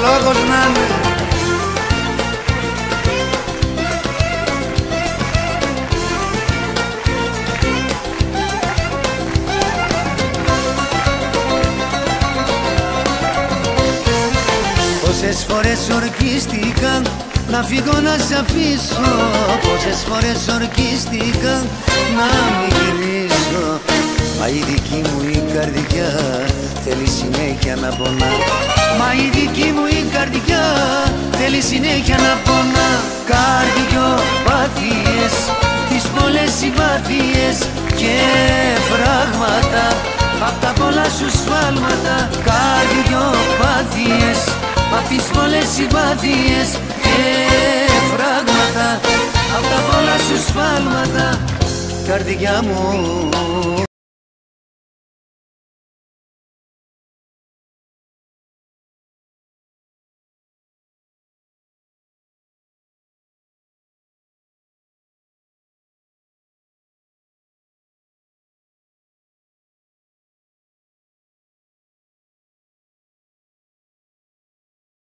λόγος να είναι. Πόσες φορές ορκίστηκα να φύγω να σ' αφήσω, πόσες φορές ορκίστηκα να μην γυρίσω. Μα η δική μου η καρδιά θέλει συνέχεια να πονά. Μα η δική μου η καρδιά θέλει συνέχεια να πονά. Καρδιοπάθειες, τις πολλές συμπάθειες και φράγματα απ' τα πολλά σου σφάλματα. Καρδιοπάθειες, απ' τις πολλές συμπάθειες και φράγματα απ' τα πολλά σου σφάλματα. Καρδιά μου